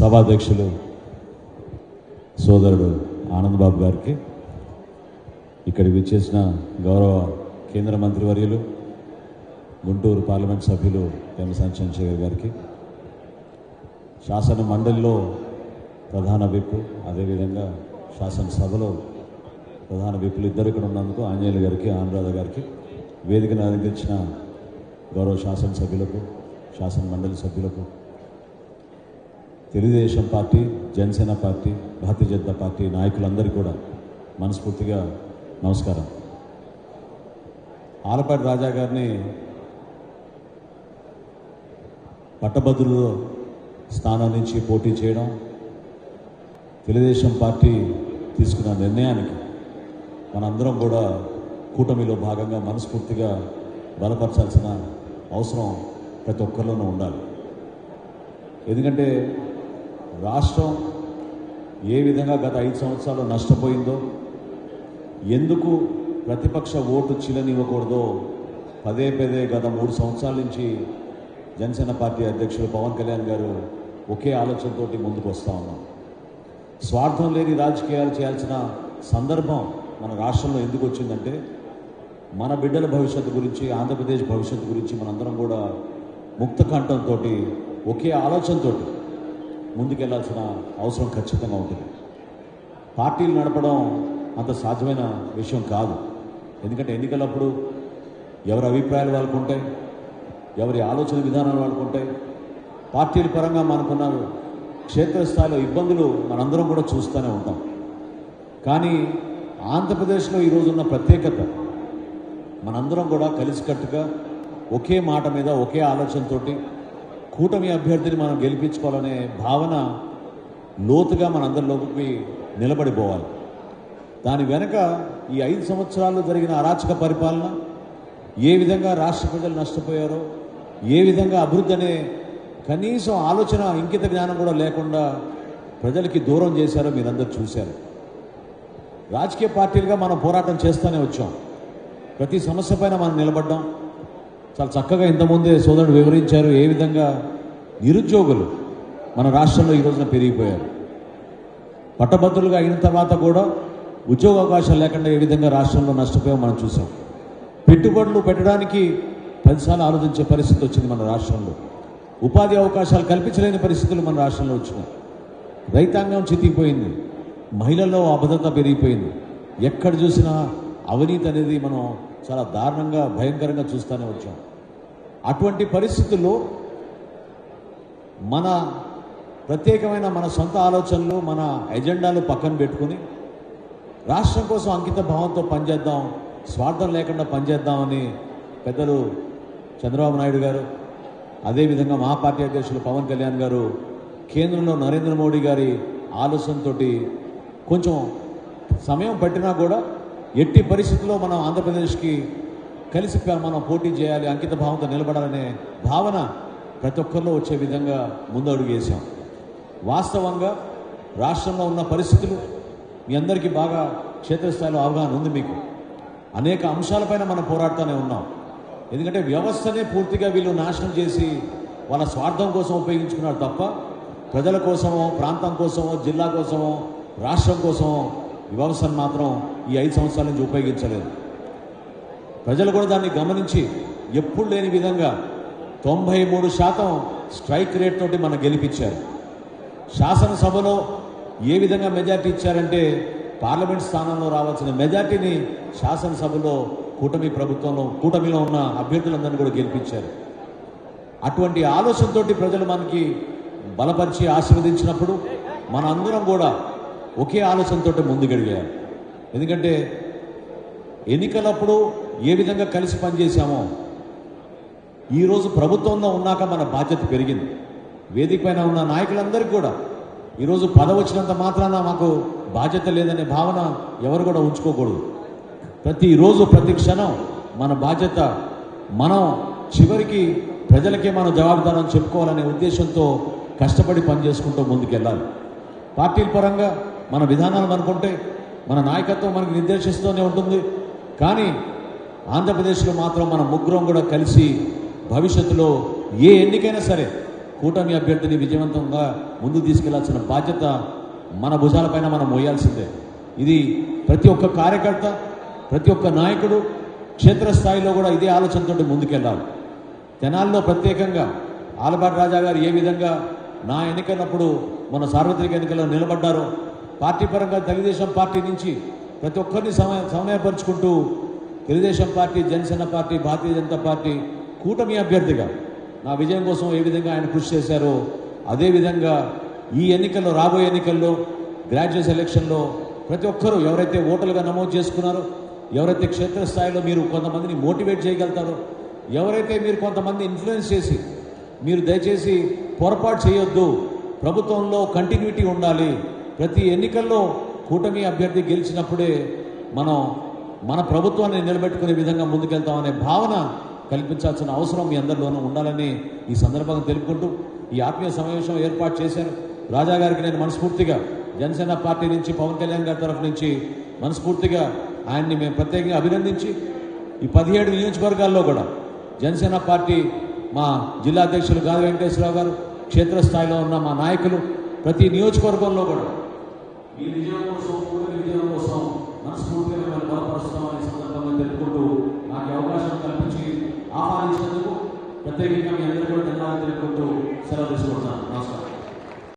సభాధ్యక్షులు సోదరుడు ఆనంద్ బాబు గారికి, ఇక్కడికి విచ్చేసిన గౌరవ కేంద్ర మంత్రివర్యులు గుంటూరు పార్లమెంట్ సభ్యులు పెమ్మసాని చంద్రశేఖర్ గారికి, శాసన మండలిలో ప్రధాన విప్, అదేవిధంగా శాసనసభలో ప్రధాన విప్పులు ఇద్దరు ఇక్కడ ఉన్నందుకు ఆంజనేయులు గారికి, అనురాధ గారికి, వేదికను అలంకరించిన గౌరవ శాసనసభ్యులకు, శాసన మండలి సభ్యులకు, Telugu Desam party, Janasena party, Bharatiya Janata party నాయకులందరికీ కూడా మనస్ఫూర్తిగా నమస్కారం. ఆలపాటి రాజా గారిని పట్టభద్రుల స్థానం నుంచి పోటీ చేయడం తెలుగుదేశం పార్టీ తీసుకున్న నిర్ణయానికి మనందరం కూడా కూటమిలో భాగంగా మనస్ఫూర్తిగా బలపరచాల్సిన అవసరం ప్రతి ఒక్కరిలోనూ ఉండాలి. ఎందుకంటే రాష్ట్రం ఏ విధంగా గత 5 సంవత్సరాలు నష్టపోయిందో, ఎందుకు ప్రతిపక్ష ఓటు చిల్లనివ్వకూడదో పదే గత 3 సంవత్సరాల నుంచి జనసేన పార్టీ అధ్యక్షులు పవన్ కళ్యాణ్ గారు ఒకే ఆలోచనతో ముందుకు వస్తూ ఉన్నాం. స్వార్థం లేని రాజకీయాలు చేయాల్సిన సందర్భం మన రాష్ట్రంలో ఎందుకు వచ్చిందంటే, మన బిడ్డల భవిష్యత్తు గురించి, ఆంధ్రప్రదేశ్ భవిష్యత్తు గురించి మనందరం కూడా ముక్త కంఠంతో ఒకే ఆలోచనతో ముందుకెళ్లాల్సిన అవసరం ఖచ్చితంగా ఉంటుంది. పార్టీలు నడపడం అంత సాధ్యమైన విషయం కాదు. ఎందుకంటే ఎన్నికలప్పుడు ఎవరి అభిప్రాయాలు వాళ్ళకు ఉంటాయి, ఎవరి ఆలోచన విధానాలు వాళ్ళకు ఉంటాయి. పార్టీల పరంగా మనకున్న క్షేత్రస్థాయిలో ఇబ్బందులు మనందరం కూడా చూస్తూనే ఉంటాం. కానీ ఆంధ్రప్రదేశ్లో ఈరోజున్న ప్రత్యేకత, మనందరం కూడా కలిసికట్టుగా ఒకే మాట మీద ఒకే ఆలోచనతోటి కూటమి అభ్యర్థిని మనం గెలిపించుకోవాలనే భావన లోతుగా మనందరిలోకి నిలబడిపోవాలి. దాని వెనక ఈ 5 సంవత్సరాల్లో జరిగిన అరాచక పరిపాలన, ఏ విధంగా రాష్ట్ర ప్రజలు నష్టపోయారో, ఏ విధంగా అభివృద్ధి అనే కనీసం ఆలోచన, ఇంకిత జ్ఞానం కూడా లేకుండా ప్రజలకి దూరం చేశారో మీరందరూ చూశారు. రాజకీయ పార్టీలుగా మనం పోరాటం చేస్తూనే వచ్చాం. ప్రతి సమస్య పైన మనం నిలబడ్డాం. చాలా చక్కగా ఇంతకుముందే సోదరుడు వివరించారు ఏ విధంగా నిరుద్యోగులు మన రాష్ట్రంలో ఈ రోజున పెరిగిపోయారు. పట్టభద్రులుగా అయిన తర్వాత కూడా ఉద్యోగ అవకాశాలు లేకుండా ఏ విధంగా రాష్ట్రంలో నష్టపోయామో మనం చూసాం. పెట్టుబడులు పెట్టడానికి 10 సార్లు ఆలోచించే పరిస్థితి వచ్చింది మన రాష్ట్రంలో. ఉపాధి అవకాశాలు కల్పించలేని పరిస్థితులు మన రాష్ట్రంలో వచ్చినాయి. రైతాంగం చితికిపోయింది, మహిళల్లో అభద్రత పెరిగిపోయింది. ఎక్కడ చూసినా అవినీతి అనేది మనం చాలా దారుణంగా, భయంకరంగా చూస్తూనే వచ్చాం. అటువంటి పరిస్థితుల్లో మన ప్రత్యేకమైన మన సొంత ఆలోచనలు, మన ఎజెండాలు పక్కన పెట్టుకుని రాష్ట్రం కోసం అంకిత భావంతో పనిచేద్దాం, స్వార్థం లేకుండా పనిచేద్దామని పెద్దలు చంద్రబాబు నాయుడు గారు, అదేవిధంగా మా పార్టీ అధ్యక్షులు పవన్ కళ్యాణ్ గారు కేంద్రంలో నరేంద్ర మోడీ గారి ఆలోచనతో కొంచెం సమయం పట్టినా కూడా ఎట్టి పరిస్థితుల్లో మనం ఆంధ్రప్రదేశ్కి కలిసి మనం పోటీ చేయాలి, అంకిత భావంతో నిలబడాలనే భావన ప్రతి ఒక్కరిలో వచ్చే విధంగా ముందడుగు వేసాం. వాస్తవంగా రాష్ట్రంలో ఉన్న పరిస్థితులు మీ అందరికీ బాగా క్షేత్రస్థాయిలో అవగాహన ఉంది. మీకు అనేక అంశాలపైన మనం పోరాడుతూనే ఉన్నాం. ఎందుకంటే వ్యవస్థనే పూర్తిగా వీళ్ళు నాశనం చేసి వాళ్ళ స్వార్థం కోసం ఉపయోగించుకున్నారు తప్ప ప్రజల కోసమో, ప్రాంతం కోసమో, జిల్లా కోసమో, రాష్ట్రం కోసమో ఈ వ్యవస్థను మాత్రం ఈ 5 సంవత్సరాల నుంచి ఉపయోగించలేదు. ప్రజలు కూడా దాన్ని గమనించి ఎప్పుడు లేని విధంగా 93% స్ట్రైక్ రేట్ తోటి మనం గెలిపించారు. శాసనసభలో ఏ విధంగా మెజార్టీ ఇచ్చారంటే, పార్లమెంట్ స్థానంలో రావాల్సిన మెజార్టీని శాసనసభలో కూటమిలో ఉన్న అభ్యర్థులందరినీ కూడా గెలిపించారు. అటువంటి ఆలోచనతోటి ప్రజలు మనకి బలపరిచి ఆశీర్వదించినప్పుడు మన అందరం కూడా ఒకే ఆలోచనతో ముందుకెళ్ళారు. ఎందుకంటే ఎన్నికలప్పుడు ఏ విధంగా కలిసి పనిచేశామో ఈరోజు ప్రభుత్వంలో ఉన్నాక మన బాధ్యత పెరిగింది. వేదిక పైన ఉన్న నాయకులందరికీ కూడా ఈరోజు పదవి వచ్చినంత మాత్రాన మాకు బాధ్యత లేదనే భావన ఎవరు కూడా ఉంచుకోకూడదు. ప్రతిరోజు ప్రతి క్షణం మన బాధ్యత, మనం చివరికి ప్రజలకే మనం జవాబుదారం చెప్పుకోవాలనే ఉద్దేశంతో కష్టపడి పనిచేసుకుంటూ ముందుకెళ్ళాలి. పార్టీల పరంగా మన విధానాలు అనుకుంటే మన నాయకత్వం మనకు నిర్దేశిస్తూనే ఉంటుంది. కానీ ఆంధ్రప్రదేశ్లో మాత్రం మన ముగ్గురం కూడా కలిసి భవిష్యత్తులో ఏ ఎన్నికైనా సరే కూటమి అభ్యర్థిని విజయవంతంగా ముందుకు తీసుకెళ్లాల్సిన బాధ్యత మన భుజాలపైన మనం మోయాల్సిందే. ఇది ప్రతి ఒక్క కార్యకర్త, ప్రతి ఒక్క నాయకుడు క్షేత్రస్థాయిలో కూడా ఇదే ఆలోచనతో ముందుకెళ్ళాలి. తెనాల్లో ప్రత్యేకంగా ఆలపాటి రాజా గారు ఏ విధంగా నా ఎన్నికలప్పుడు మన సార్వత్రిక ఎన్నికల్లో నిలబడ్డారో, పార్టీ పరంగా తెలుగుదేశం పార్టీ నుంచి ప్రతి ఒక్కరిని సమన్వయపరుచుకుంటూ Telugu Desam party, Janasena party, Bharatiya Janata party కూటమి అభ్యర్థిగా నా విజయం కోసం ఏ విధంగా ఆయన కృషి చేశారో అదేవిధంగా ఈ ఎన్నికల్లో, రాబోయే ఎన్నికల్లో, గ్రాడ్యుయేట్ ఎలక్షన్లో ప్రతి ఒక్కరూ ఎవరైతే ఓటర్లుగా నమోదు చేసుకున్నారో, ఎవరైతే క్షేత్రస్థాయిలో మీరు కొంతమందిని మోటివేట్ చేయగలుగుతారో, ఎవరైతే మీరు కొంతమంది ఇన్ఫ్లుయెన్స్ చేసి మీరు దయచేసి పొరపాటు చేయొద్దు, ప్రభుత్వంలో కంటిన్యూటీ ఉండాలి, ప్రతి ఎన్నికల్లో కూటమి అభ్యర్థి గెలిచినప్పుడే మనం మన ప్రభుత్వాన్ని నిలబెట్టుకునే విధంగా ముందుకెళ్తామనే భావన కల్పించాల్సిన అవసరం మీ అందరిలోనూ ఉండాలని ఈ సందర్భంగా తెలుపుకుంటూ ఈ ఆత్మీయ సమావేశం ఏర్పాటు చేశారు. రాజా గారికి నేను మనస్ఫూర్తిగా జనసేన పార్టీ నుంచి, పవన్ కళ్యాణ్ గారి తరఫు నుంచి మనస్ఫూర్తిగా ఆయన్ని మేము ప్రత్యేకంగా అభినందించి ఈ 17 నియోజకవర్గాల్లో కూడా జనసేన పార్టీ మా జిల్లా అధ్యక్షులు గాది వెంకటేశ్వరరావు గారు, క్షేత్రస్థాయిలో ఉన్న మా నాయకులు ప్రతి నియోజకవర్గంలో కూడా ఈ విజయం కోసం, విజయం కోసం మనస్ఫూర్తిగా మేము బలపరుస్తామని సందర్భంగా తెలుపుకుంటూ నాకు అవకాశం కల్పించి ఆహ్వానించినందుకు ప్రత్యేకంగా మీ అందరూ కూడా ధన్యవాదాలు తెలుపుకుంటూ సెలవు తీసుకుంటున్నాను. నమస్కారం.